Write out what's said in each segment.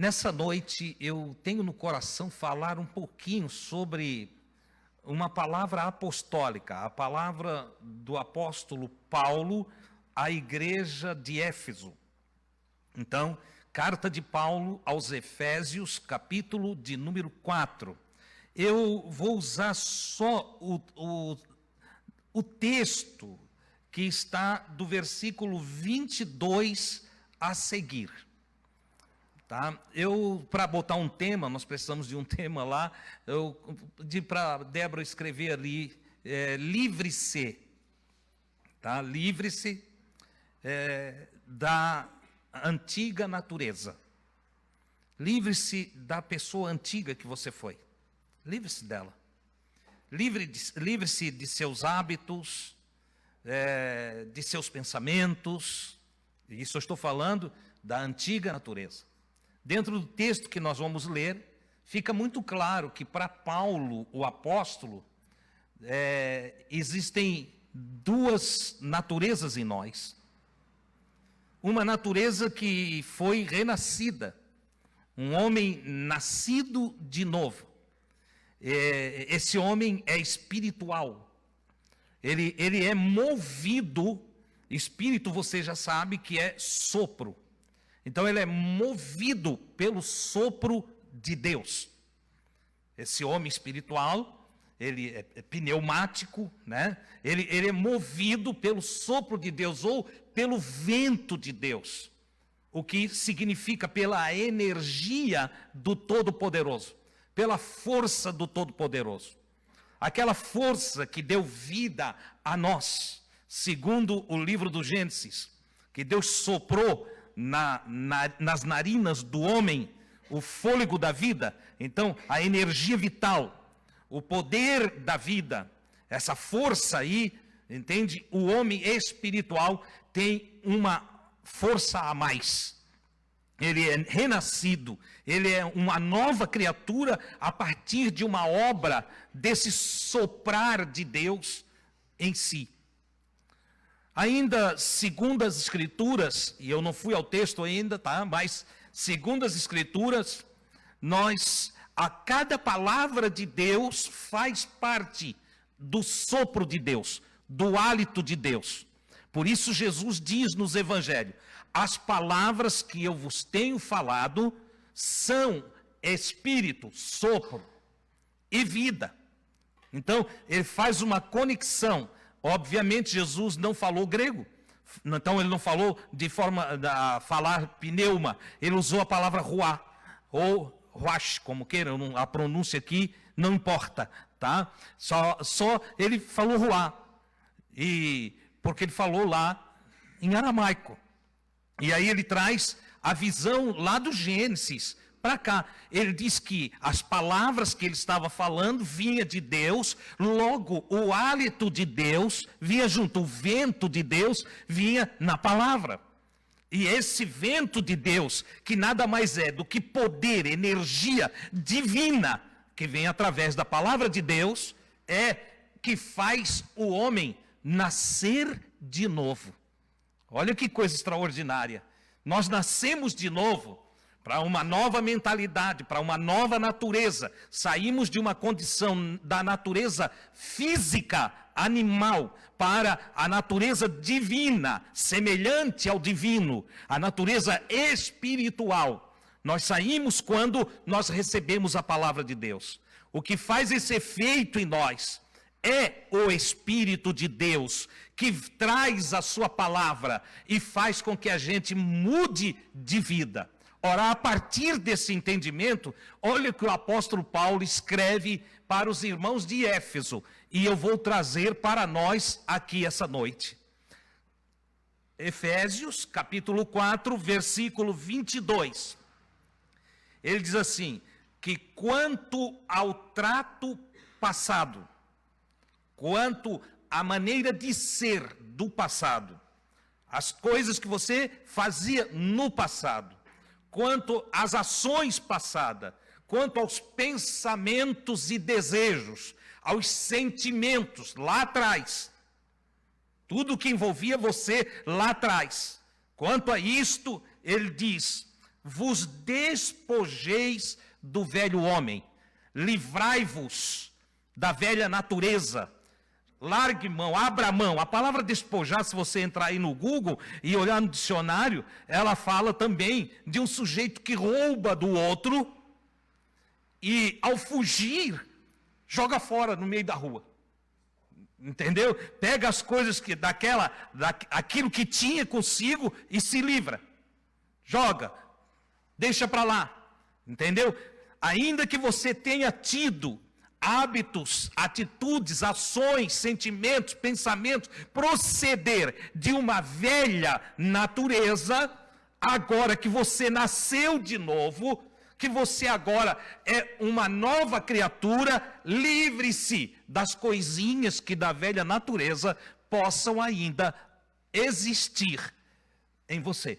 Nessa noite eu tenho no coração falar um pouquinho sobre uma palavra apostólica, a palavra do apóstolo Paulo à igreja de Éfeso. Então, carta de Paulo aos Efésios, capítulo de número 4. Eu vou usar só o texto que está do versículo 22 a seguir. Tá? Para botar um tema, nós precisamos de um tema lá, eu pedi para Débora escrever ali, livre-se, tá? Livre-se da antiga natureza. Livre-se da pessoa antiga que você foi. Livre-se dela. Livre-se de seus hábitos, de seus pensamentos. Isso eu estou falando da antiga natureza. Dentro do texto que nós vamos ler, fica muito claro que para Paulo, o apóstolo, existem duas naturezas em nós. Uma natureza que foi renascida, um homem nascido de novo. Esse homem é espiritual, ele é movido, espírito você já sabe que é sopro. Então ele é movido pelo sopro de Deus. Esse homem espiritual, ele é pneumático, né? Ele é movido pelo sopro de Deus ou pelo vento de Deus. O que significa pela energia do Todo-Poderoso, pela força do Todo-Poderoso. Aquela força que deu vida a nós, segundo o livro do Gênesis, que Deus soprou nas narinas do homem o fôlego da vida. Então a energia vital, o poder da vida, essa força aí, entende? O homem espiritual tem uma força a mais. Ele é renascido, ele é uma nova criatura a partir de uma obra desse soprar de Deus em si. Ainda segundo as Escrituras, e eu não fui ao texto ainda, tá? Mas segundo as Escrituras, a cada palavra de Deus faz parte do sopro de Deus, do hálito de Deus. Por isso Jesus diz nos Evangelhos: as palavras que eu vos tenho falado são espírito, sopro e vida. Então ele faz uma conexão. Obviamente Jesus não falou grego, então ele não falou de forma a falar pneuma, ele usou a palavra ruá, ou ruach, como queiram, a pronúncia aqui não importa, tá? Só ele falou ruá, porque ele falou lá em aramaico, e aí ele traz a visão lá do Gênesis para cá. Ele diz que as palavras que ele estava falando vinha de Deus, logo o hálito de Deus vinha junto, o vento de Deus vinha na palavra. E esse vento de Deus, que nada mais é do que poder, energia divina, que vem através da palavra de Deus, é que faz o homem nascer de novo. Olha que coisa extraordinária. Nós nascemos de novo para uma nova mentalidade, para uma nova natureza. Saímos de uma condição da natureza física, animal, para a natureza divina, semelhante ao divino, a natureza espiritual. Nós saímos quando nós recebemos a palavra de Deus. O que faz esse efeito em nós é o Espírito de Deus, que traz a sua palavra e faz com que a gente mude de vida. Ora, a partir desse entendimento, olha o que o apóstolo Paulo escreve para os irmãos de Éfeso, e eu vou trazer para nós aqui essa noite. Efésios, capítulo 4, versículo 22. Ele diz assim, que quanto ao trato passado, quanto à maneira de ser do passado, as coisas que você fazia no passado, quanto às ações passadas, quanto aos pensamentos e desejos, aos sentimentos lá atrás, tudo que envolvia você lá atrás. Quanto a isto, ele diz, vos despojeis do velho homem, livrai-vos da velha natureza, largue mão, abra mão. A palavra despojar, se você entrar aí no Google e olhar no dicionário, ela fala também de um sujeito que rouba do outro e, ao fugir, joga fora no meio da rua. Entendeu? Pega as coisas aquilo que tinha consigo e se livra. Joga, deixa para lá. Entendeu? Ainda que você tenha tido hábitos, atitudes, ações, sentimentos, pensamentos, proceder de uma velha natureza, agora que você nasceu de novo, que você agora é uma nova criatura, livre-se das coisinhas que da velha natureza possam ainda existir em você.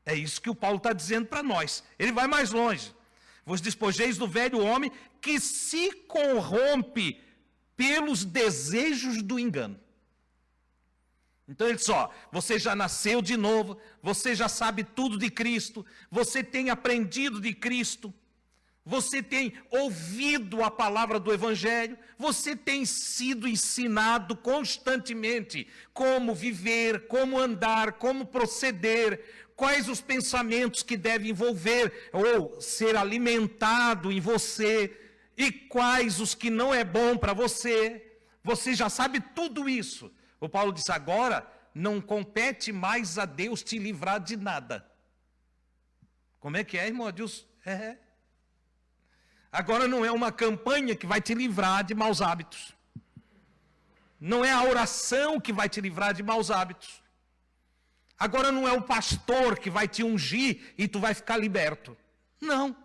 É isso que o Paulo está dizendo para nós. Ele vai mais longe. Vos despojeis do velho homem que se corrompe pelos desejos do engano. Então ele diz, você já nasceu de novo, você já sabe tudo de Cristo, você tem aprendido de Cristo, você tem ouvido a palavra do Evangelho, você tem sido ensinado constantemente como viver, como andar, como proceder, quais os pensamentos que devem envolver ou ser alimentado em você, e quais os que não é bom para você. Você já sabe tudo isso. O Paulo diz, agora não compete mais a Deus te livrar de nada. Como é que é, irmão Adilson? Agora não é uma campanha que vai te livrar de maus hábitos. Não é a oração que vai te livrar de maus hábitos. Agora não é o pastor que vai te ungir e tu vai ficar liberto. Não.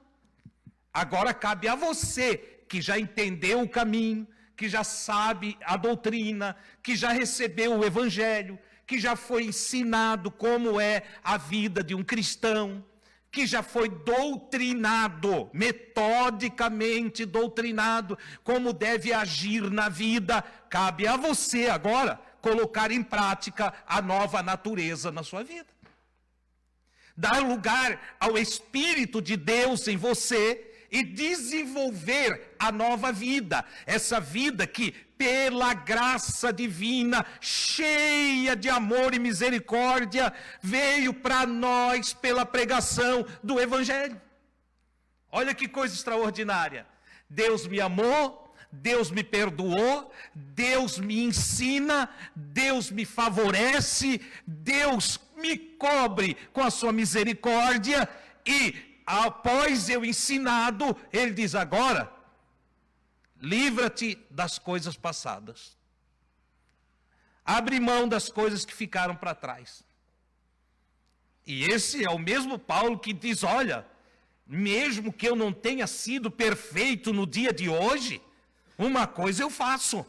Agora cabe a você, que já entendeu o caminho, que já sabe a doutrina, que já recebeu o Evangelho, que já foi ensinado como é a vida de um cristão, que já foi doutrinado, metodicamente doutrinado, como deve agir na vida. Cabe a você agora colocar em prática a nova natureza na sua vida. Dar lugar ao Espírito de Deus em você e desenvolver a nova vida. Essa vida que, pela graça divina, cheia de amor e misericórdia, veio para nós pela pregação do Evangelho. Olha que coisa extraordinária. Deus me amou, Deus me perdoou, Deus me ensina, Deus me favorece, Deus me cobre com a sua misericórdia e, após eu ensinado, ele diz agora, livra-te das coisas passadas. Abre mão das coisas que ficaram para trás. E esse é o mesmo Paulo que diz, olha, mesmo que eu não tenha sido perfeito no dia de hoje, uma coisa eu faço.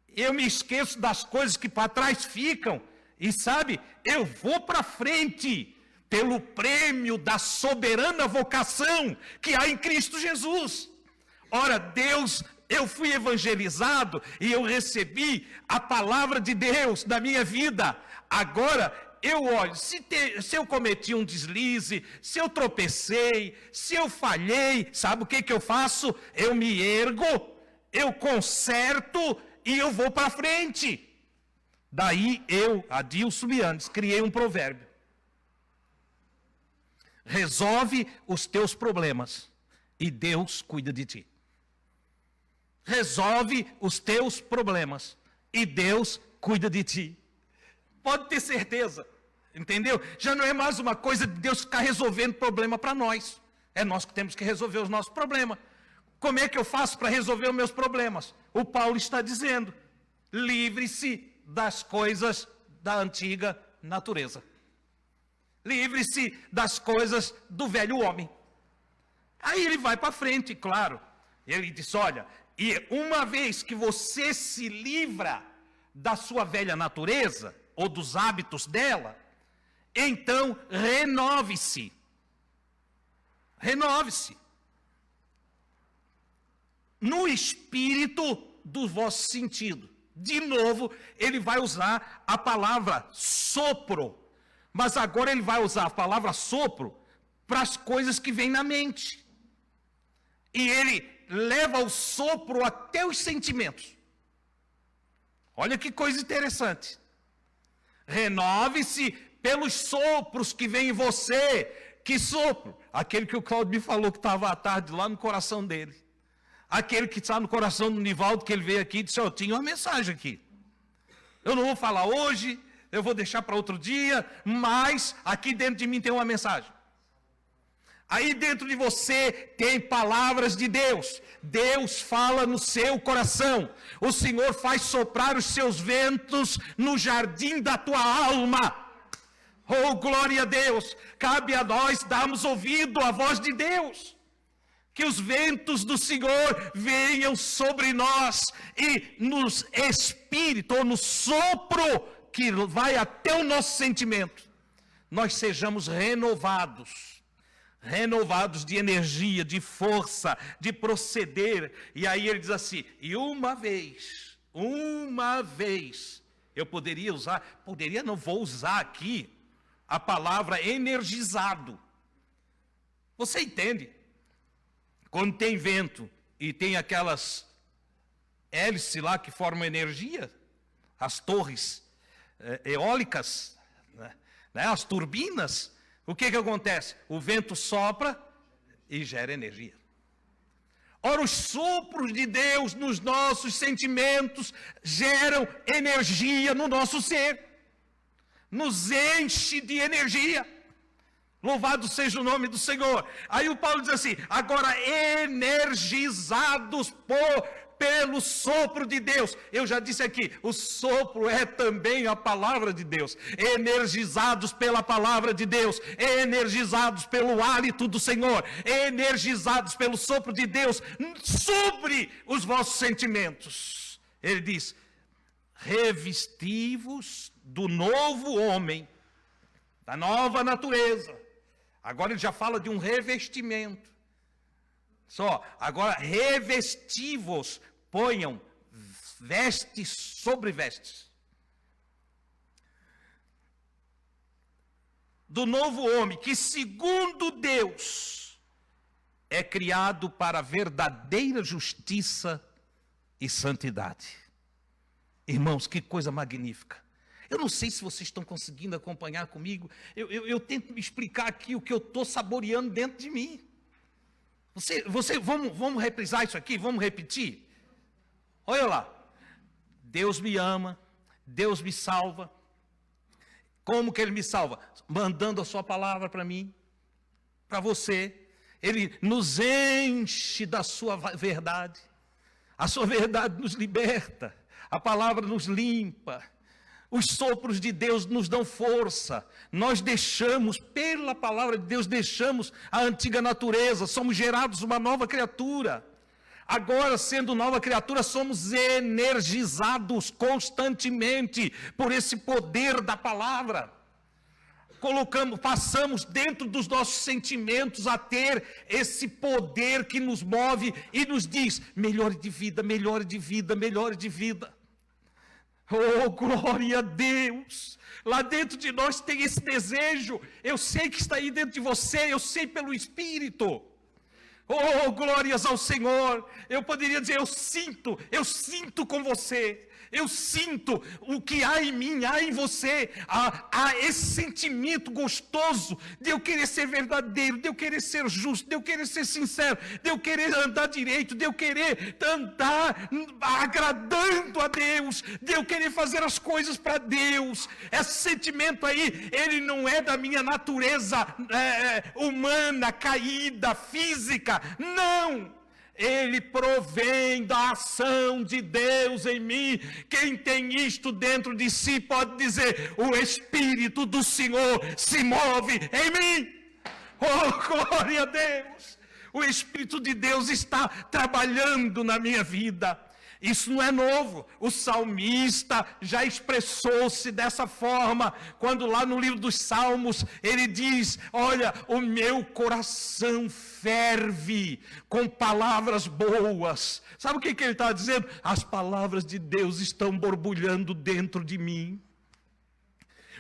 Eu me esqueço das coisas que para trás ficam, e sabe, eu vou para frente, pelo prêmio da soberana vocação que há em Cristo Jesus. Ora, Deus, eu fui evangelizado e eu recebi a palavra de Deus na minha vida. Agora, eu olho, se eu cometi um deslize, se eu tropecei, se eu falhei, sabe o que eu faço? Eu me ergo, eu conserto e eu vou para frente. Daí eu, Adilson Mianes, criei um provérbio. Resolve os teus problemas e Deus cuida de ti. Resolve os teus problemas e Deus cuida de ti. Pode ter certeza, entendeu? Já não é mais uma coisa de Deus ficar resolvendo problema para nós. É nós que temos que resolver os nossos problemas. Como é que eu faço para resolver os meus problemas? O Paulo está dizendo, livre-se das coisas da antiga natureza. Livre-se das coisas do velho homem. Aí ele vai para frente, claro. Ele diz, olha, e uma vez que você se livra da sua velha natureza, ou dos hábitos dela, então renove-se. Renove-se. No espírito do vosso sentido. De novo, ele vai usar a palavra sopro. Mas agora ele vai usar a palavra sopro para as coisas que vêm na mente. E ele leva o sopro até os sentimentos. Olha que coisa interessante. Renove-se pelos sopros que vêm em você. Que sopro? Aquele que o Claudio me falou que estava à tarde lá no coração dele. Aquele que está no coração do Nivaldo, que ele veio aqui e disse, eu tinha uma mensagem aqui. Eu não vou falar hoje, eu vou deixar para outro dia, mas aqui dentro de mim tem uma mensagem. Aí dentro de você tem palavras de Deus. Deus fala no seu coração. O Senhor faz soprar os seus ventos no jardim da tua alma. Oh, glória a Deus! Cabe a nós darmos ouvido à voz de Deus. Que os ventos do Senhor venham sobre nós e nos espírito, ou no sopro que vai até o nosso sentimento, nós sejamos renovados de energia, de força, de proceder. E aí ele diz assim, e uma vez, eu vou usar aqui a palavra energizado. Você entende? Quando tem vento e tem aquelas hélices lá que formam energia, as torres eólicas, né, as turbinas, o que acontece? O vento sopra e gera energia. Ora, os sopros de Deus nos nossos sentimentos geram energia no nosso ser, nos enche de energia. Louvado seja o nome do Senhor. Aí o Paulo diz assim, agora energizados pelo sopro de Deus. Eu já disse aqui, o sopro é também a palavra de Deus. Energizados pela palavra de Deus, energizados pelo hálito do Senhor, energizados pelo sopro de Deus sobre os vossos sentimentos. Ele diz, revesti-vos do novo homem, da nova natureza. Agora ele já fala de um revestimento. Agora revesti-vos, ponham vestes sobre vestes. Do novo homem, que segundo Deus é criado para verdadeira justiça e santidade. Irmãos, que coisa magnífica. Eu não sei se vocês estão conseguindo acompanhar comigo. Eu tento me explicar aqui o que eu estou saboreando dentro de mim. Vamos reprisar isso aqui? Vamos repetir? Olha lá. Deus me ama. Deus me salva. Como que Ele me salva? Mandando a sua palavra para mim, para você. Ele nos enche da sua verdade. A sua verdade nos liberta. A palavra nos limpa. Os sopros de Deus nos dão força. Nós deixamos, pela palavra de Deus, deixamos a antiga natureza. Somos gerados uma nova criatura. Agora, sendo nova criatura, somos energizados constantemente por esse poder da palavra. Passamos dentro dos nossos sentimentos a ter esse poder que nos move e nos diz, melhore de vida, melhore de vida, melhore de vida. Oh, glória a Deus! Lá dentro de nós tem esse desejo. Eu sei que está aí dentro de você, eu sei pelo Espírito. Oh, glórias ao Senhor! Eu poderia dizer, eu sinto com você. Eu sinto o que há em mim, há em você, há esse sentimento gostoso de eu querer ser verdadeiro, de eu querer ser justo, de eu querer ser sincero, de eu querer andar direito, de eu querer andar agradando a Deus, de eu querer fazer as coisas para Deus. Esse sentimento aí, ele não é da minha natureza humana, caída, física, não! Ele provém da ação de Deus em mim. Quem tem isto dentro de si pode dizer, o Espírito do Senhor se move em mim. Oh, glória a Deus! O Espírito de Deus está trabalhando na minha vida. Isso não é novo. O salmista já expressou-se dessa forma, quando lá no livro dos Salmos, ele diz, olha, o meu coração ferve com palavras boas. Sabe o que ele está dizendo? As palavras de Deus estão borbulhando dentro de mim.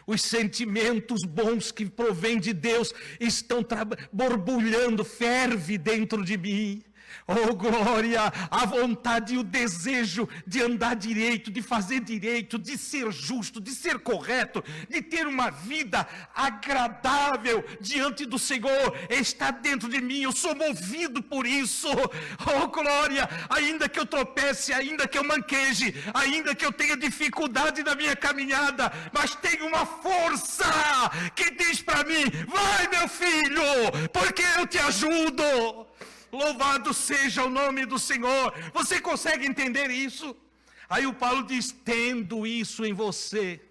Os sentimentos bons que provêm de Deus estão borbulhando, ferve dentro de mim. Oh glória, a vontade e o desejo de andar direito, de fazer direito, de ser justo, de ser correto, de ter uma vida agradável diante do Senhor, está dentro de mim. Eu sou movido por isso. Oh glória, ainda que eu tropece, ainda que eu manqueje, ainda que eu tenha dificuldade na minha caminhada, mas tem uma força que diz para mim: vai meu filho, porque eu te ajudo. Louvado seja o nome do Senhor. Você consegue entender isso? Aí o Paulo diz: tendo isso em você,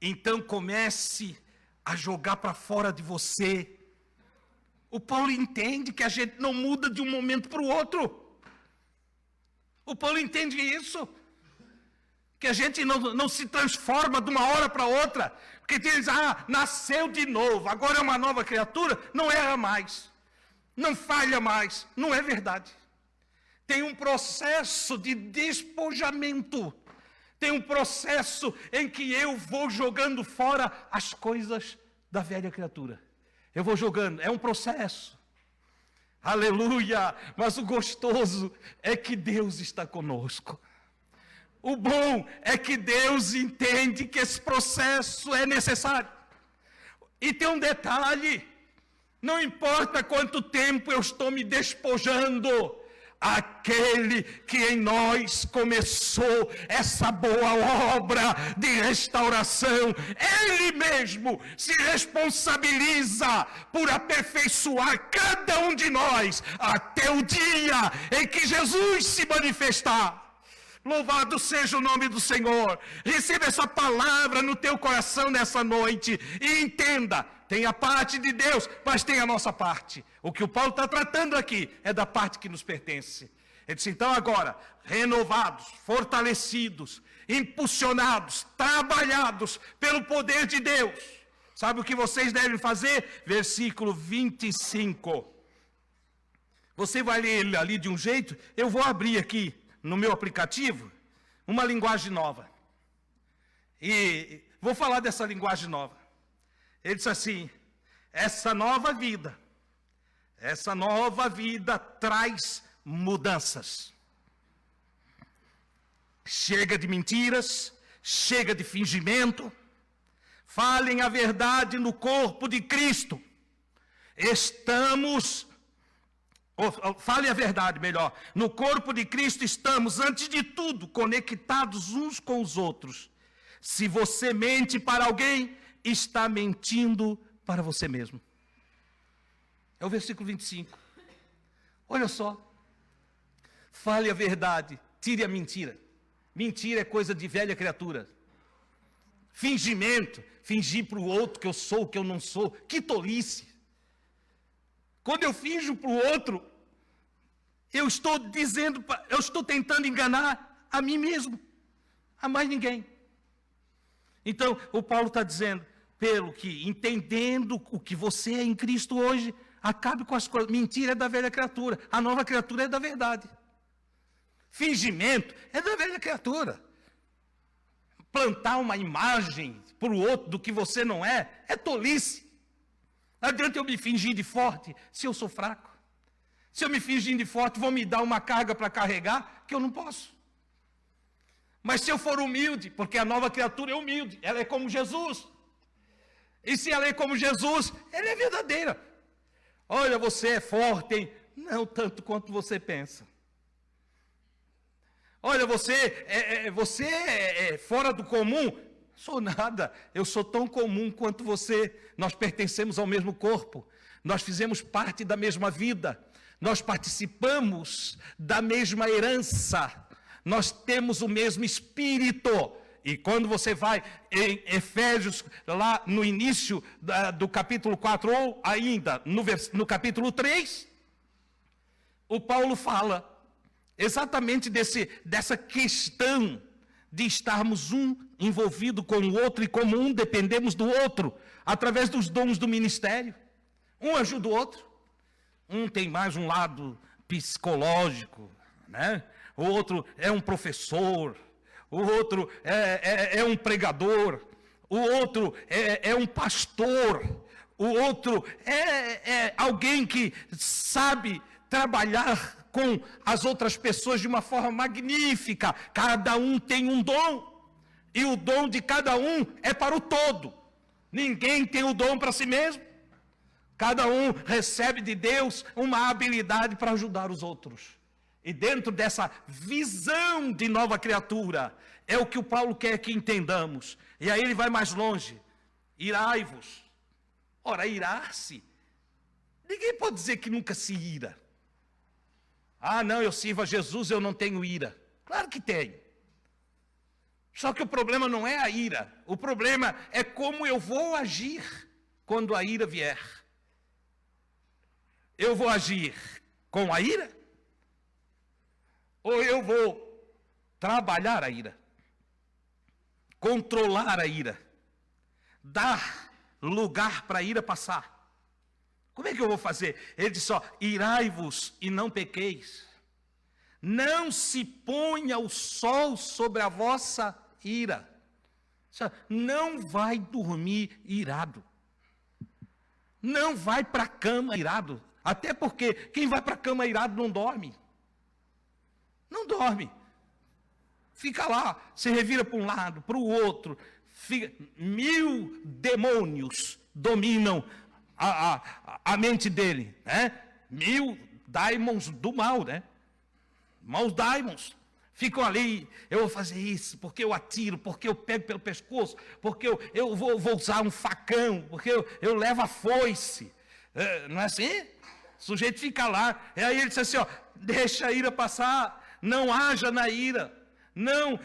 então comece a jogar para fora de você. O Paulo entende que a gente não muda de um momento para o outro. O Paulo entende isso. Que a gente não se transforma de uma hora para outra. Porque diz: nasceu de novo, agora é uma nova criatura, não erra mais, não falha mais. Não é verdade. Tem um processo de despojamento, tem um processo em que eu vou jogando fora as coisas da velha criatura. Eu vou jogando, é um processo. Aleluia! Mas o gostoso é que Deus está conosco. O bom é que Deus entende que esse processo é necessário. E tem um detalhe: não importa quanto tempo eu estou me despojando, aquele que em nós começou essa boa obra de restauração, Ele mesmo se responsabiliza por aperfeiçoar cada um de nós até o dia em que Jesus se manifestar. Louvado seja o nome do Senhor. Receba essa palavra no teu coração nessa noite e entenda: tem a parte de Deus, mas tem a nossa parte. O que o Paulo está tratando aqui é da parte que nos pertence. Ele disse: então agora, renovados, fortalecidos, impulsionados, trabalhados pelo poder de Deus, sabe o que vocês devem fazer? Versículo 25. Você vai ler ele ali de um jeito, eu vou abrir aqui no meu aplicativo uma linguagem nova. E vou falar dessa linguagem nova. Ele disse assim: essa nova vida traz mudanças. Chega de mentiras, chega de fingimento. Falem a verdade no corpo de Cristo. Fale a verdade, melhor. No corpo de Cristo estamos, antes de tudo, conectados uns com os outros. Se você mente para alguém, está mentindo para você mesmo. É o versículo 25. Olha só. Fale a verdade, tire a mentira. Mentira é coisa de velha criatura. Fingimento, fingir para o outro que eu sou o que eu não sou. Que tolice. Quando eu finjo para o outro, eu estou tentando enganar a mim mesmo, a mais ninguém. Então, o Paulo está dizendo: pelo que, entendendo o que você é em Cristo hoje, acabe com as coisas. Mentira é da velha criatura, a nova criatura é da verdade. Fingimento é da velha criatura. Plantar uma imagem para o outro do que você não é tolice. Não adianta eu me fingir de forte se eu sou fraco. Se eu me fingir de forte, vão me dar uma carga para carregar que eu não posso. Mas se eu for humilde, porque a nova criatura é humilde, ela é como Jesus. E se ela é como Jesus, ela é verdadeira. Olha, você é forte, hein? Não tanto quanto você pensa. Olha, você é fora do comum. Sou nada, eu sou tão comum quanto você. Nós pertencemos ao mesmo corpo, nós fizemos parte da mesma vida, nós participamos da mesma herança, nós temos o mesmo espírito. E quando você vai em Efésios, lá no início do capítulo 4, ou ainda no capítulo 3, o Paulo fala exatamente dessa questão de estarmos um envolvido com o outro e como um dependemos do outro, através dos dons do ministério. Um ajuda o outro. Um tem mais um lado psicológico, né? O outro é um professor, o outro é um pregador, o outro é um pastor, o outro é alguém que sabe trabalhar com as outras pessoas de uma forma magnífica. Cada um tem um dom, e o dom de cada um é para o todo. Ninguém tem o dom para si mesmo. Cada um recebe de Deus uma habilidade para ajudar os outros. E dentro dessa visão de nova criatura, é o que o Paulo quer que entendamos. E aí ele vai mais longe. Irai-vos. Ora, irar-se. Ninguém pode dizer que nunca se ira. Ah, não, eu sirvo a Jesus, eu não tenho ira. Claro que tenho. Só que o problema não é a ira. O problema é como eu vou agir quando a ira vier. Eu vou agir com a ira? Ou eu vou trabalhar a ira? Controlar a ira? Dar lugar para a ira passar? Como é que eu vou fazer? Ele diz só, irai-vos e não pequeis. Não se ponha o sol sobre a vossa ira. Não vai dormir irado. Não vai para a cama irado. Até porque quem vai para a cama irado não dorme. Não dorme. Fica lá, se revira para um lado, para o outro. 1000 demônios dominam a mente dele, né? 1000 daimons do mal, né? Maus daimons. Ficam ali, eu vou fazer isso, porque eu atiro, porque eu pego pelo pescoço, porque eu vou usar um facão, porque eu levo a foice. Não é assim? O sujeito fica lá, e aí ele diz assim, ó, deixa a ira passar, não haja na ira, não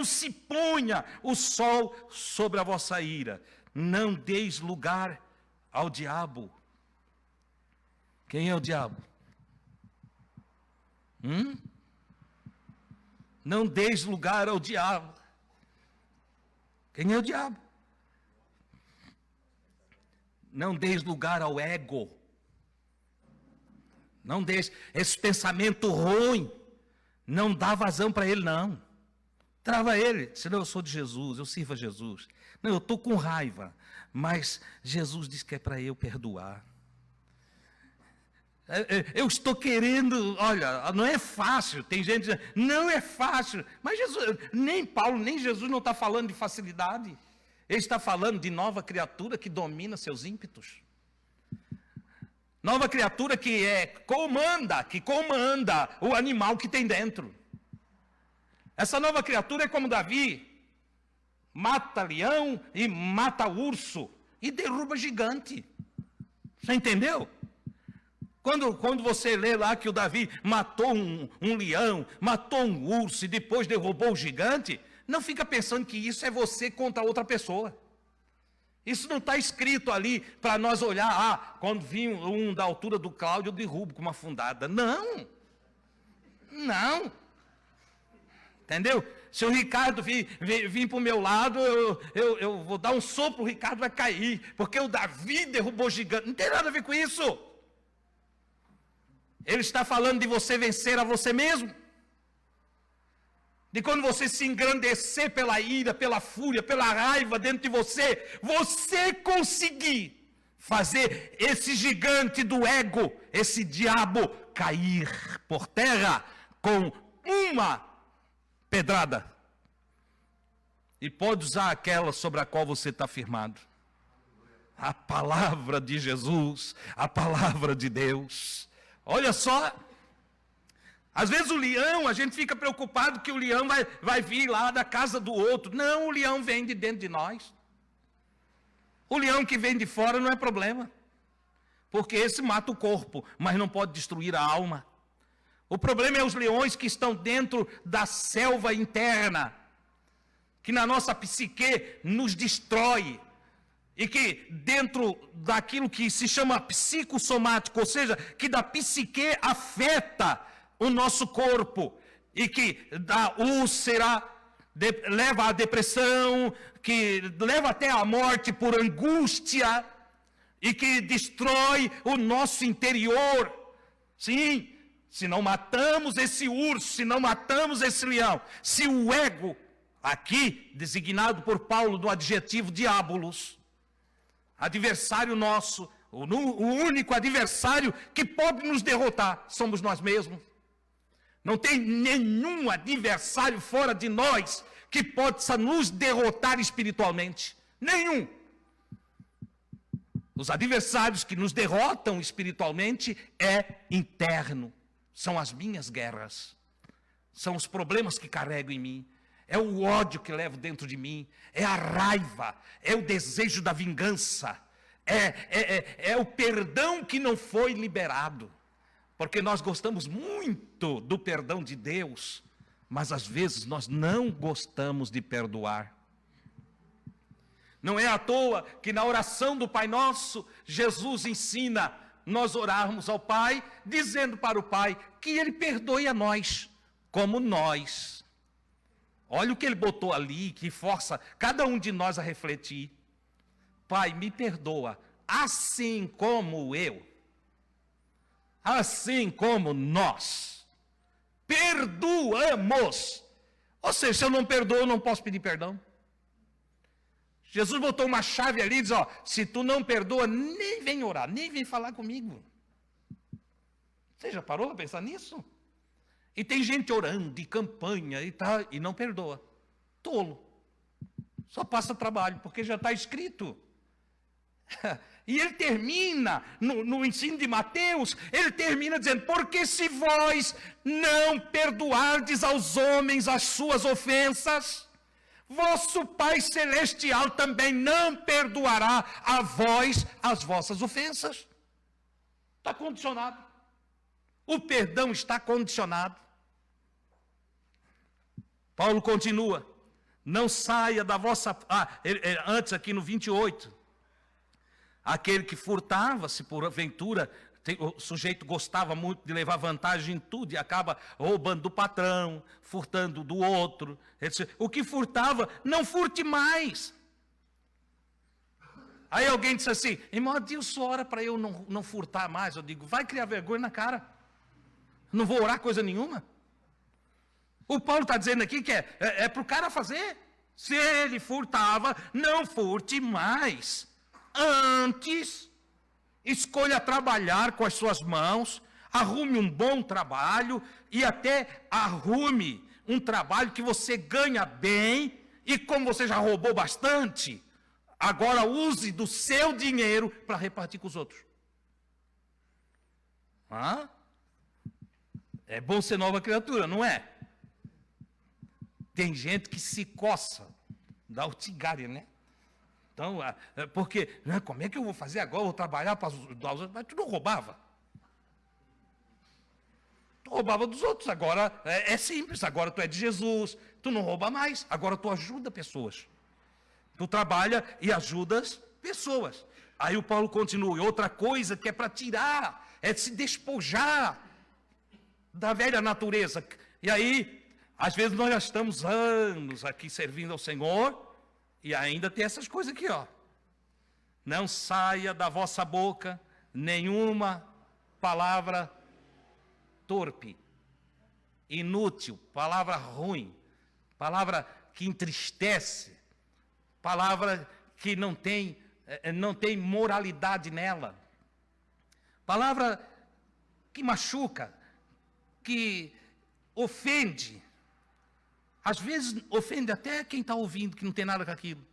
se ponha o sol sobre a vossa ira, não deis lugar ao diabo. Quem é o diabo? Não deis lugar ao diabo. Quem é o diabo? Não deis lugar ao ego. Não deis esse pensamento ruim. Não dá vazão para ele, não. Trava ele. Senão eu sou de Jesus, eu sirvo a Jesus. Não, eu estou com raiva. Mas Jesus diz que é para eu perdoar. Eu estou querendo, olha, não é fácil. Tem gente dizendo, não é fácil. Mas Jesus, nem Paulo, nem Jesus não está falando de facilidade. Ele está falando de nova criatura que domina seus ímpetos. Nova criatura que comanda o animal que tem dentro. Essa nova criatura é como Davi. Mata leão e mata urso. E derruba gigante. Você entendeu? Quando você lê lá que o Davi matou um leão, matou um urso e depois derrubou o gigante, não fica pensando que isso é você contra outra pessoa. Isso não está escrito ali para nós olhar, quando vir um da altura do Cláudio, eu derrubo com uma fundada. Não. Não. Entendeu? Se o Ricardo vir para o meu lado, eu vou dar um sopro, o Ricardo vai cair, porque o Davi derrubou o gigante. Não tem nada a ver com isso. Ele está falando de você vencer a você mesmo. De quando você se engrandecer pela ira, pela fúria, pela raiva dentro de você conseguir fazer esse gigante do ego, esse diabo, cair por terra com uma pedrada. E pode usar aquela sobre a qual você está firmado. A palavra de Jesus, a palavra de Deus. Olha só, às vezes o leão, a gente fica preocupado que o leão vai vir lá da casa do outro. Não, o leão vem de dentro de nós. O leão que vem de fora não é problema, porque esse mata o corpo, mas não pode destruir a alma. O problema é os leões que estão dentro da selva interna, que na nossa psique nos destrói. E que dentro daquilo que se chama psicossomático, ou seja, que da psique afeta o nosso corpo. E que da úlcera, leva à depressão, que leva até à morte por angústia. E que destrói o nosso interior. Sim, se não matamos esse urso, se não matamos esse leão, se o ego, aqui designado por Paulo no adjetivo diabolos, adversário nosso, o único adversário que pode nos derrotar, somos nós mesmos. Não tem nenhum adversário fora de nós que possa nos derrotar espiritualmente. Nenhum. Os adversários que nos derrotam espiritualmente é interno. São as minhas guerras. São os problemas que carrego em mim. É o ódio que levo dentro de mim. É a raiva. É o desejo da vingança. É o perdão que não foi liberado. Porque nós gostamos muito do perdão de Deus, mas às vezes nós não gostamos de perdoar. Não é à toa que na oração do Pai Nosso, Jesus ensina nós orarmos ao Pai, dizendo para o Pai que Ele perdoe a nós, como nós. Olha o que Ele botou ali, que força cada um de nós a refletir. Pai, me perdoa, assim como eu. Assim como nós perdoamos. Ou seja, se eu não perdoo, eu não posso pedir perdão. Jesus botou uma chave ali e diz, se tu não perdoa, nem vem orar, nem vem falar comigo. Você já parou para pensar nisso? E tem gente orando de campanha e não perdoa. Tolo. Só passa trabalho, porque já está escrito. E ele termina, no ensino de Mateus, ele termina dizendo, porque se vós não perdoardes aos homens as suas ofensas, vosso Pai Celestial também não perdoará a vós as vossas ofensas. Está condicionado. O perdão está condicionado. Paulo continua, não saia da vossa... antes aqui no 28... Aquele que furtava, se porventura o sujeito gostava muito de levar vantagem em tudo e acaba roubando do patrão, furtando do outro. O que furtava, não furte mais. Aí alguém disse assim, irmão Adilson, ora para eu não furtar mais. Eu digo, vai criar vergonha na cara. Não vou orar coisa nenhuma. O Paulo está dizendo aqui que é para o cara fazer. Se ele furtava, não furte mais. Antes, escolha trabalhar com as suas mãos, arrume um bom trabalho e até arrume um trabalho que você ganha bem e como você já roubou bastante, agora use do seu dinheiro para repartir com os outros. É bom ser nova criatura, não é? Tem gente que se coça, dá urticária, né? Então, porque, como é que eu vou fazer agora? Eu vou trabalhar para os outros. Mas tu não roubava. Tu roubava dos outros. Agora é simples. Agora tu é de Jesus. Tu não rouba mais. Agora tu ajuda pessoas. Tu trabalha e ajudas pessoas. Aí o Paulo continua. E outra coisa que é para tirar, é se despojar da velha natureza. E aí, às vezes nós já estamos anos aqui servindo ao Senhor. E ainda tem essas coisas aqui, Não saia da vossa boca nenhuma palavra torpe, inútil, palavra ruim, palavra que entristece, palavra que não tem moralidade nela, palavra que machuca, que ofende. Às vezes ofende até quem está ouvindo, que não tem nada com aquilo.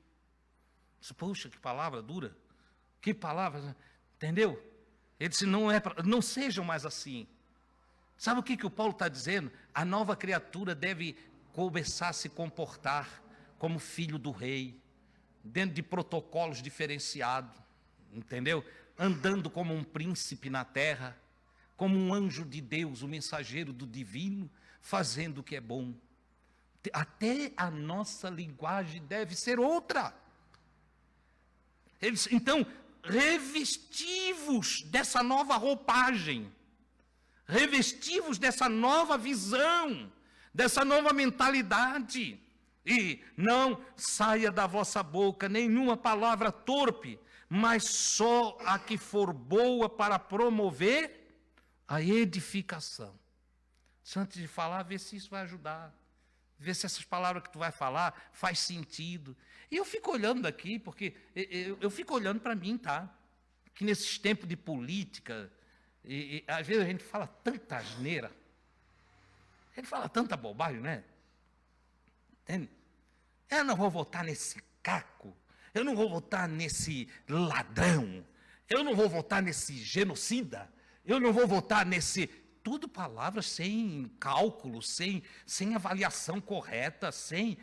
Poxa, que palavra dura. Que palavra, entendeu? Ele disse, não sejam mais assim. Sabe o que o Paulo está dizendo? A nova criatura deve começar a se comportar como filho do rei, dentro de protocolos diferenciados, entendeu? Andando como um príncipe na terra, como um anjo de Deus, o mensageiro do divino, fazendo o que é bom. Até a nossa linguagem deve ser outra. Então, revestivos dessa nova roupagem, revestivos dessa nova visão, dessa nova mentalidade. E não saia da vossa boca nenhuma palavra torpe, mas só a que for boa para promover a edificação. Antes de falar, vê se isso vai ajudar. Vê se essas palavras que tu vai falar faz sentido. E eu fico olhando daqui, porque eu fico olhando para mim, tá? Que nesses tempos de política, às vezes a gente fala tanta asneira, a gente fala tanta bobagem, né? Entende? Eu não vou votar nesse caco, eu não vou votar nesse ladrão, eu não vou votar nesse genocida, eu não vou votar nesse... Tudo palavras sem cálculo, sem avaliação correta, sem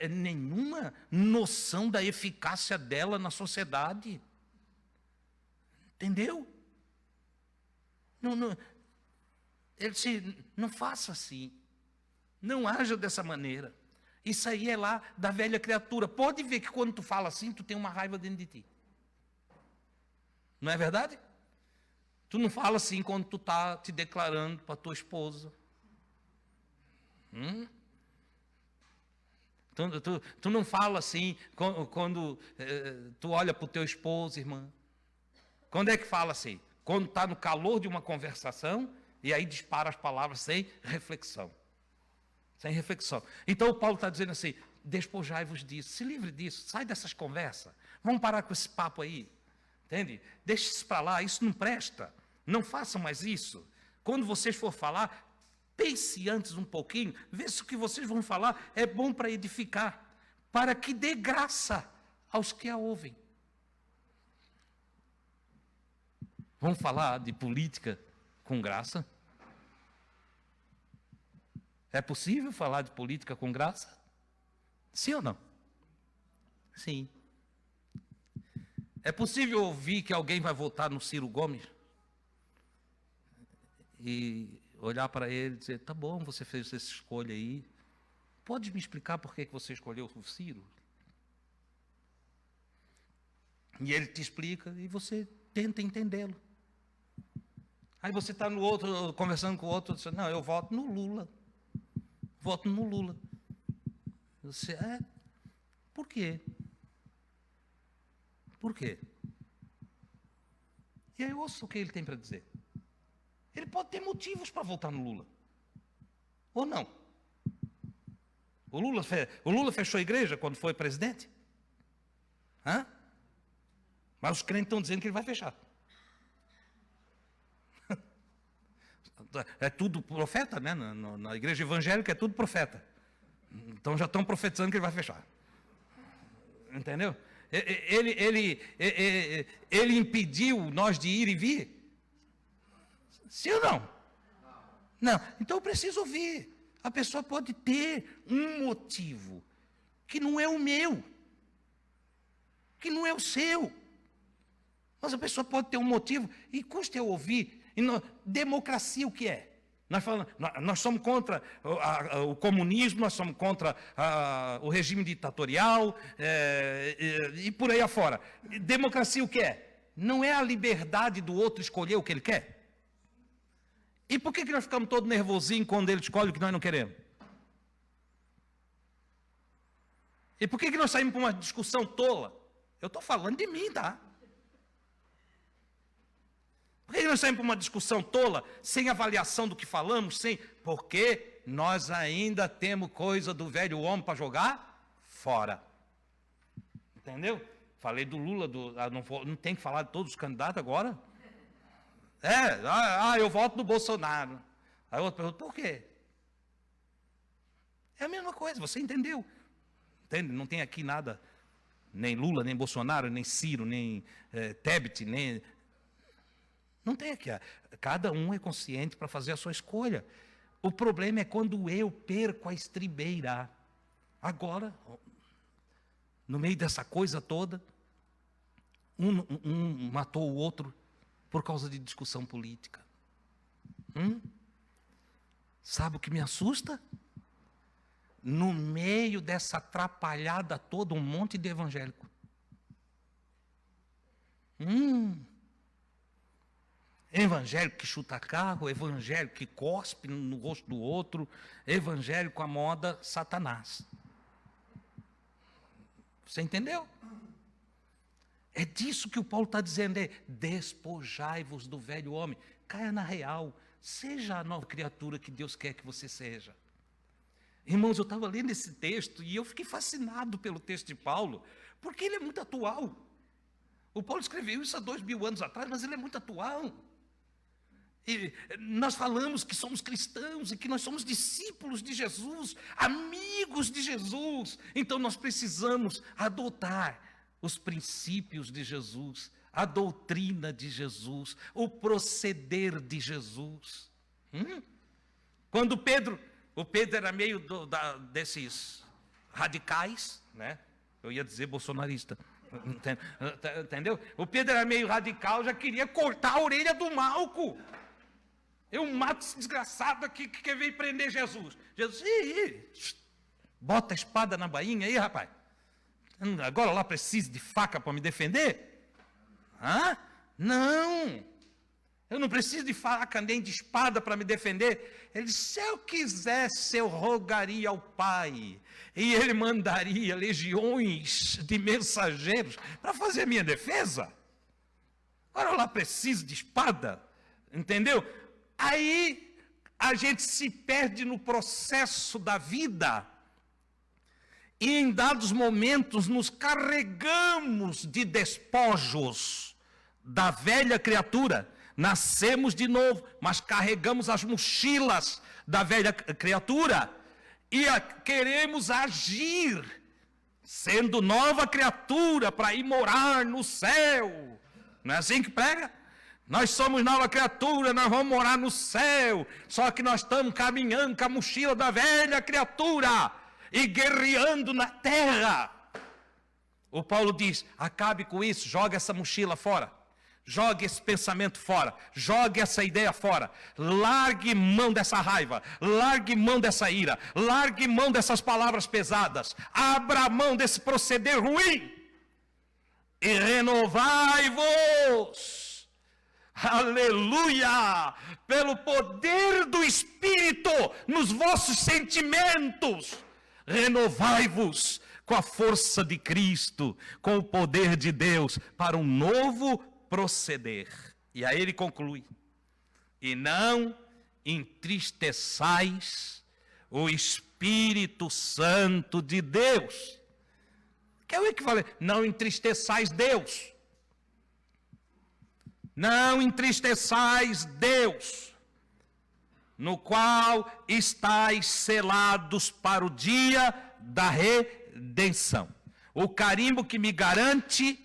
nenhuma noção da eficácia dela na sociedade. Entendeu? Ele disse, não faça assim. Não haja dessa maneira. Isso aí é lá da velha criatura. Pode ver que quando tu fala assim, tu tem uma raiva dentro de ti. Não é verdade? Tu não fala assim quando tu está te declarando para tua esposa. Tu não fala assim quando tu olha para o teu esposo, irmã. Quando é que fala assim? Quando está no calor de uma conversação e aí dispara as palavras sem reflexão. Sem reflexão. Então o Paulo está dizendo assim, despojai-vos disso, se livre disso, sai dessas conversas. Vamos parar com esse papo aí. Entende? Deixe isso para lá, isso não presta. Não façam mais isso. Quando vocês for falar, pense antes um pouquinho, vê se o que vocês vão falar é bom para edificar, para que dê graça aos que a ouvem. Vamos falar de política com graça? É possível falar de política com graça? Sim ou não? Sim. É possível ouvir que alguém vai votar no Ciro Gomes? E olhar para ele e dizer, tá bom, você fez essa escolha aí. Pode me explicar por que você escolheu o Ciro? E ele te explica e você tenta entendê-lo. Aí você está no outro, conversando com o outro, diz, não, eu voto no Lula. Voto no Lula. Você, por quê? Por quê? E aí eu ouço o que ele tem para dizer. Ele pode ter motivos para votar no Lula. Ou não? O Lula fechou a igreja quando foi presidente? Mas os crentes estão dizendo que ele vai fechar. É tudo profeta, né? Na igreja evangélica é tudo profeta. Então já estão profetizando que ele vai fechar. Entendeu? Ele impediu nós de ir e vir? Sim ou não? Não. Então eu preciso ouvir. A pessoa pode ter um motivo que não é o meu, que não é o seu. Mas a pessoa pode ter um motivo e custa eu ouvir. Democracia o que é? Nós somos contra o comunismo, nós somos contra o regime ditatorial e por aí afora. Democracia o que é? Não é a liberdade do outro escolher o que ele quer? E por que nós ficamos todos nervosinhos quando ele escolhe o que nós não queremos? E por que nós saímos para uma discussão tola? Eu estou falando de mim, tá? Por que nós saímos para uma discussão tola, sem avaliação do que falamos, porque nós ainda temos coisa do velho homem para jogar fora. Entendeu? Falei do Lula, não tem que falar de todos os candidatos agora? Eu voto no Bolsonaro. Aí outro pergunta, por quê? É a mesma coisa, você entendeu? Entende? Não tem aqui nada, nem Lula, nem Bolsonaro, nem Ciro, nem Tebet, nem... Não tem aqui. Cada um é consciente para fazer a sua escolha. O problema é quando eu perco a estribeira. Agora, no meio dessa coisa toda, um matou o outro por causa de discussão política. Sabe o que me assusta? No meio dessa atrapalhada toda, um monte de evangélico. Evangélico que chuta carro, evangélico que cospe no rosto do outro, evangélico à moda Satanás. Você entendeu? É disso que o Paulo está dizendo, despojai-vos do velho homem. Caia na real. Seja a nova criatura que Deus quer que você seja. Irmãos, eu estava lendo esse texto e eu fiquei fascinado pelo texto de Paulo, porque ele é muito atual. O Paulo escreveu isso há 2000 anos atrás, mas ele é muito atual. E nós falamos que somos cristãos e que nós somos discípulos de Jesus, amigos de Jesus. Então nós precisamos adotar os princípios de Jesus, a doutrina de Jesus, o proceder de Jesus. Quando o Pedro era meio desses radicais, né? Eu ia dizer bolsonarista, entendeu? O Pedro era meio radical, já queria cortar a orelha do Malco. Eu mato esse desgraçado aqui que veio prender Jesus. Jesus, bota a espada na bainha aí, rapaz. Agora lá precisa de faca para me defender? Não, eu não preciso de faca nem de espada para me defender. Ele disse, se eu quisesse, eu rogaria ao Pai, e Ele mandaria legiões de mensageiros para fazer a minha defesa. Agora lá preciso de espada, entendeu? Aí a gente se perde no processo da vida, e em dados momentos nos carregamos de despojos da velha criatura. Nascemos de novo, mas carregamos as mochilas da velha criatura e queremos agir, sendo nova criatura, para ir morar no céu. Não é assim que prega? Nós somos nova criatura, nós vamos morar no céu, só que nós estamos caminhando com a mochila da velha criatura e guerreando na terra. O Paulo diz, acabe com isso, joga essa mochila fora, jogue esse pensamento fora, jogue essa ideia fora, largue mão dessa raiva, largue mão dessa ira, largue mão dessas palavras pesadas, abra mão desse proceder ruim e renovai-vos. Aleluia! Pelo poder do Espírito nos vossos sentimentos, renovai-vos com a força de Cristo, com o poder de Deus, para um novo proceder. E aí ele conclui, e não entristeçais o Espírito Santo de Deus. Que é o equivalente, não entristeçais Deus. Não entristeçais Deus, no qual estáis selados para o dia da redenção. O carimbo que me garante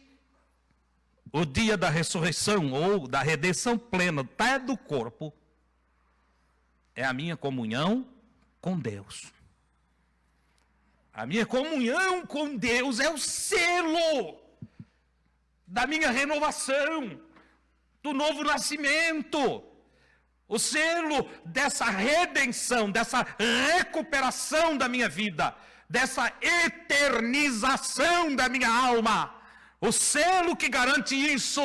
o dia da ressurreição ou da redenção plena, até do corpo, é a minha comunhão com Deus. A minha comunhão com Deus é o selo da minha renovação, do novo nascimento, o selo dessa redenção, dessa recuperação da minha vida, dessa eternização da minha alma. O selo que garante isso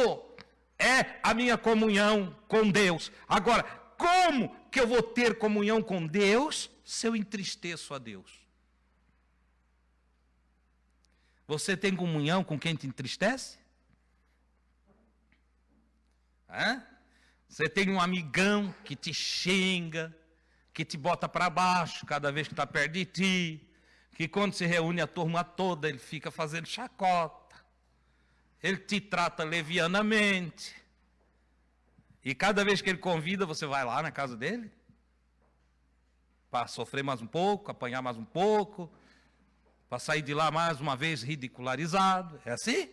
é a minha comunhão com Deus. Agora, como que eu vou ter comunhão com Deus se eu entristeço a Deus? Você tem comunhão com quem te entristece? Você tem um amigão que te xinga, que te bota para baixo cada vez que está perto de ti, que quando se reúne a turma toda, ele fica fazendo chacota, ele te trata levianamente, e cada vez que ele convida, você vai lá na casa dele, para sofrer mais um pouco, apanhar mais um pouco, para sair de lá mais uma vez ridicularizado. É assim?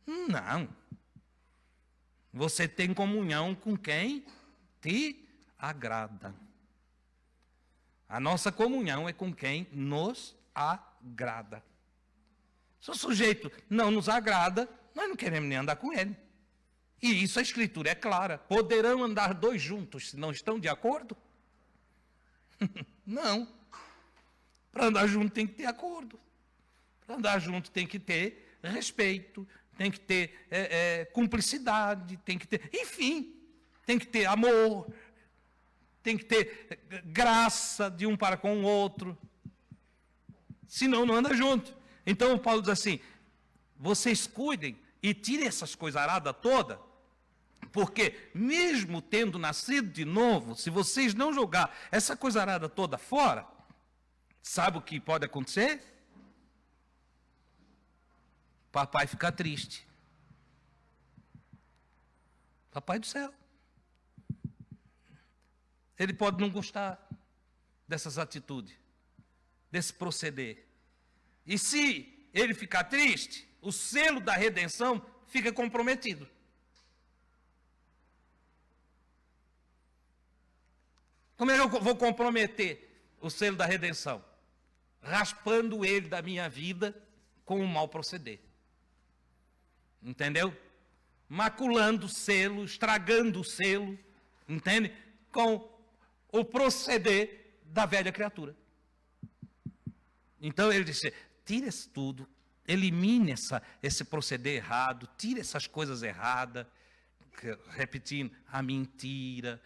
Não. Você tem comunhão com quem te agrada. A nossa comunhão é com quem nos agrada. Se o sujeito não nos agrada, nós não queremos nem andar com ele. E isso a Escritura é clara. Poderão andar dois juntos se não estão de acordo? Não. Para andar junto tem que ter acordo. Para andar junto tem que ter respeito, tem que ter cumplicidade, tem que ter, enfim, tem que ter amor, tem que ter graça de um para com o outro. Senão não anda junto. Então Paulo diz assim, vocês cuidem e tirem essas coisaradas todas, Porque mesmo tendo nascido de novo, se vocês não jogar essa coisarada toda fora, sabe o que pode acontecer? Papai fica triste. Papai do céu. Ele pode não gostar dessas atitudes, desse proceder. E se ele ficar triste, o selo da redenção fica comprometido. Como é que eu vou comprometer o selo da redenção? Raspando ele da minha vida com o mau proceder. Entendeu? Maculando o selo, estragando o selo, entende? Com o proceder da velha criatura. Então ele disse, tira isso tudo, elimine esse proceder errado, tire essas coisas erradas, repetindo, a mentira,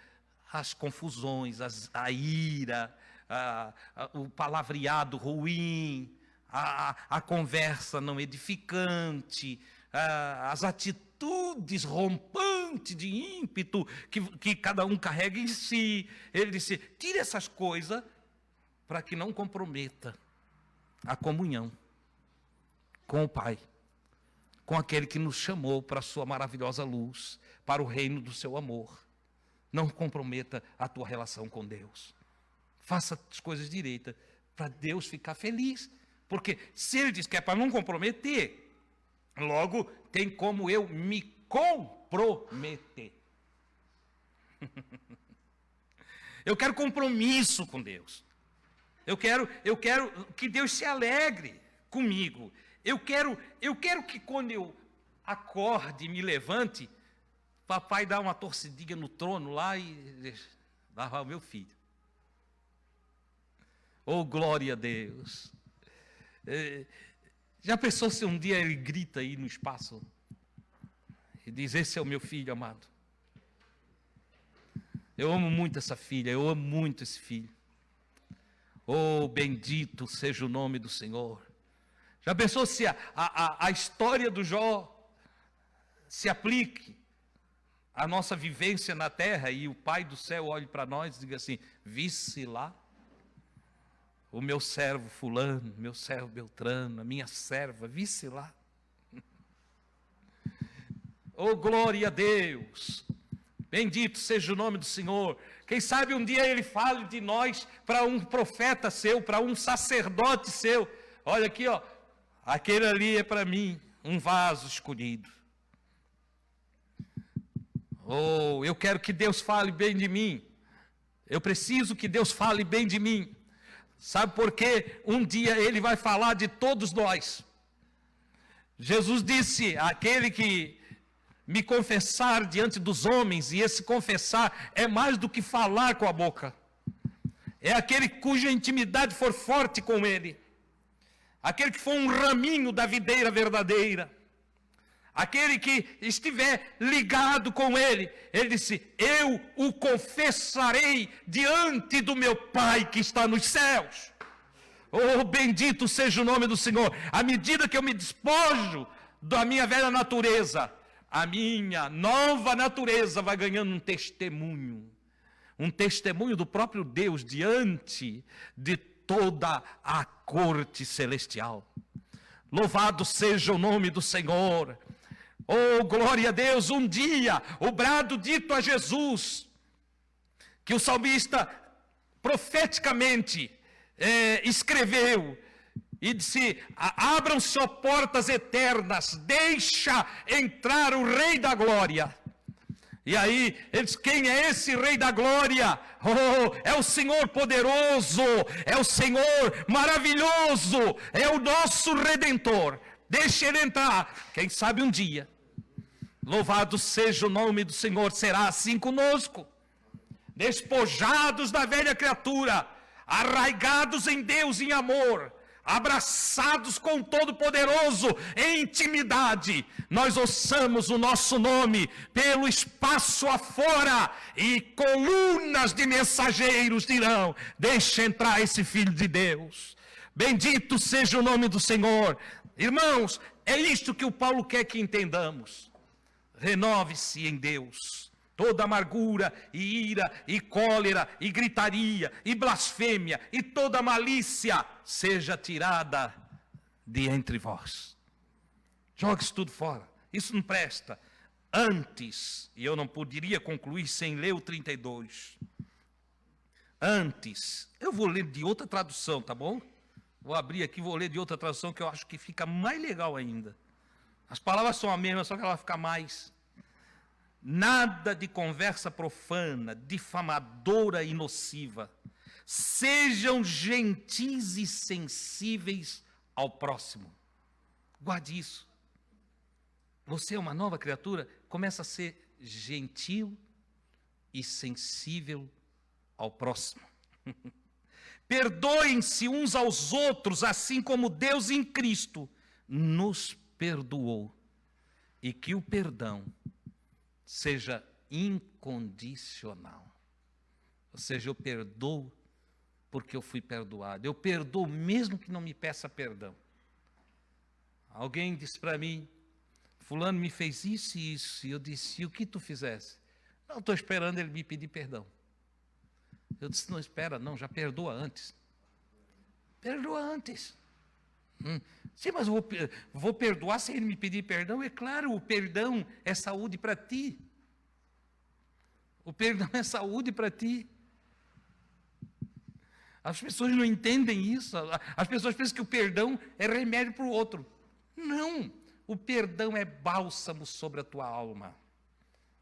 as confusões, a ira, o palavreado ruim, a conversa não edificante, as atitudes rompantes de ímpeto que cada um carrega em si. Ele disse, tire essas coisas para que não comprometa a comunhão com o Pai, com aquele que nos chamou para a sua maravilhosa luz, para o reino do seu amor. Não comprometa a tua relação com Deus. Faça as coisas direitas para Deus ficar feliz. Porque se ele diz que é para não comprometer, logo tem como eu me comprometer. Eu quero compromisso com Deus. Eu quero que Deus se alegre comigo. Eu quero que quando eu acorde e me levante, papai dá uma torcidinha no trono lá e lá o meu filho. Oh, glória a Deus. Já pensou se um dia ele grita aí no espaço e diz, esse é o meu filho amado. Eu amo muito essa filha, eu amo muito esse filho. Oh, bendito seja o nome do Senhor. Já pensou se a história do Jó se aplique à nossa vivência na terra e o Pai do céu olhe para nós e diga assim, visse lá o meu servo fulano, meu servo Beltrano, a minha serva, visse lá. Oh, glória a Deus. Bendito seja o nome do Senhor. Quem sabe um dia ele fale de nós para um profeta seu, para um sacerdote seu. Olha aqui, ó. Aquele ali é para mim, um vaso escolhido. Oh, eu quero que Deus fale bem de mim. Eu preciso que Deus fale bem de mim. Sabe por quê? Um dia ele vai falar de todos nós. Jesus disse, aquele que me confessar diante dos homens, e esse confessar é mais do que falar com a boca. É aquele cuja intimidade for forte com ele. Aquele que for um raminho da videira verdadeira. Aquele que estiver ligado com ele. Ele disse, eu o confessarei diante do meu Pai que está nos céus. Oh, bendito seja o nome do Senhor. À medida que eu me despojo da minha velha natureza, a minha nova natureza vai ganhando um testemunho. Um testemunho do próprio Deus diante de toda a corte celestial. Louvado seja o nome do Senhor. Oh, glória a Deus. Um dia, o brado dito a Jesus, que o salmista profeticamente escreveu, e disse, abram-se ó portas eternas, deixa entrar o Rei da Glória. E aí, ele diz, quem é esse Rei da Glória? Oh, é o Senhor poderoso, é o Senhor maravilhoso, é o nosso Redentor. Deixa ele entrar, quem sabe um dia. Louvado seja o nome do Senhor, será assim conosco. Despojados da velha criatura, arraigados em Deus em amor, abraçados com o Todo-Poderoso em intimidade, nós ouçamos o nosso nome pelo espaço afora, e colunas de mensageiros dirão, deixa entrar esse Filho de Deus. Bendito seja o nome do Senhor. Irmãos, é isto que o Paulo quer que entendamos. Renove-se em Deus. Toda amargura, e ira, e cólera, e gritaria, e blasfêmia, e toda malícia seja tirada de entre vós. Jogue isso tudo fora. Isso não presta. Antes, e eu não poderia concluir sem ler o 32. Antes, eu vou ler de outra tradução, tá bom? Vou abrir aqui, vou ler de outra tradução que eu acho que fica mais legal ainda. As palavras são a mesma, só que ela fica mais. Nada de conversa profana, difamadora e nociva. Sejam gentis e sensíveis ao próximo. Guarde isso. Você é uma nova criatura, começa a ser gentil e sensível ao próximo. Perdoem-se uns aos outros, assim como Deus em Cristo nos perdoou. E que o perdão seja incondicional. Ou seja, eu perdoo porque eu fui perdoado. Eu perdoo mesmo que não me peça perdão. Alguém disse para mim, fulano me fez isso e isso. E eu disse, e o que tu fizesse? Não, estou esperando ele me pedir perdão. Eu disse, não espera não, já perdoa antes. Perdoa antes. Sim, mas eu vou perdoar sem ele me pedir perdão? É claro, o perdão é saúde para ti. O perdão é saúde para ti. As pessoas não entendem isso. As pessoas pensam que o perdão é remédio para o outro. Não, o perdão é bálsamo sobre a tua alma.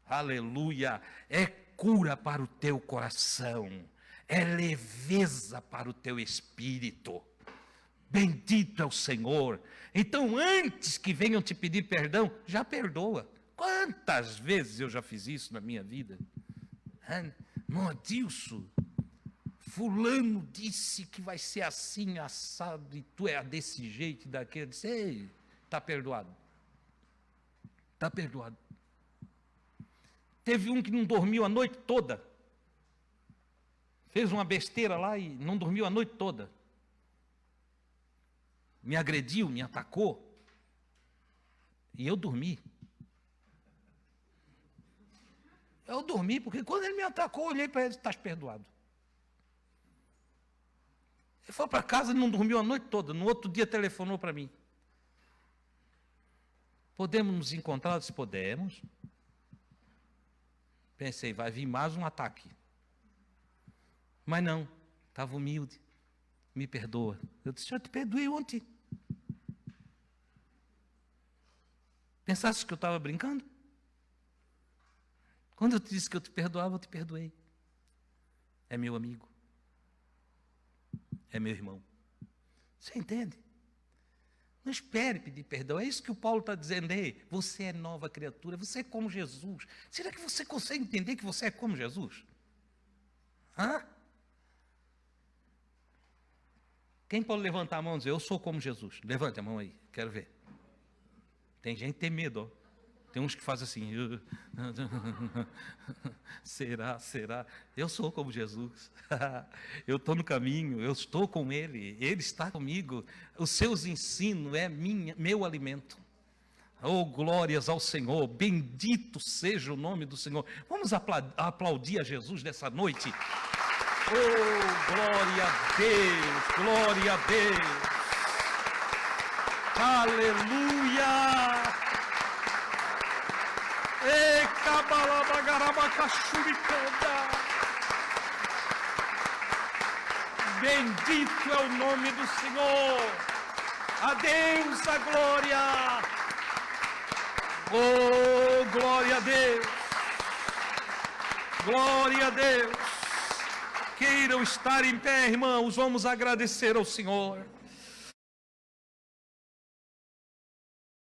Aleluia, é cura para o teu coração, é leveza para o teu espírito. Bendito é o Senhor. Então, antes que venham te pedir perdão, já perdoa. Quantas vezes eu já fiz isso na minha vida? Não, Adilson, fulano disse que vai ser assim, assado, e tu é desse jeito, daquele. Eu disse, ei, está perdoado. Está perdoado. Teve um que não dormiu a noite toda. Fez uma besteira lá e não dormiu a noite toda. Me agrediu, me atacou. E eu dormi. Eu dormi, porque quando ele me atacou, eu olhei para ele e disse, estás perdoado. Ele foi para casa e não dormiu a noite toda. No outro dia telefonou para mim. Podemos nos encontrar? Eu disse, podemos. Pensei, vai vir mais um ataque. Mas não, estava humilde. Me perdoa. Eu disse, eu te perdoei ontem. Pensaste que eu estava brincando? Quando eu te disse que eu te perdoava, eu te perdoei. É meu amigo. É meu irmão. Você entende? Não espere pedir perdão. É isso que o Paulo está dizendo. Ei, você é nova criatura, você é como Jesus. Será que você consegue entender que você é como Jesus? Hã? Quem pode levantar a mão e dizer, eu sou como Jesus? Levante a mão aí, quero ver. Tem gente que tem medo, ó. Tem uns que fazem assim, será? Eu sou como Jesus, eu estou no caminho, eu estou com Ele, Ele está comigo, os seus ensinos é meu alimento. Oh, glórias ao Senhor, bendito seja o nome do Senhor. Vamos aplaudir a Jesus nessa noite. Oh, glória a Deus, glória a Deus. Aleluia. Ei, cabalabagarabacaxuricanda. Bendito é o nome do Senhor. A Deus a glória. Oh, glória a Deus. Glória a Deus. Queiram estar em pé, irmãos, vamos agradecer ao Senhor.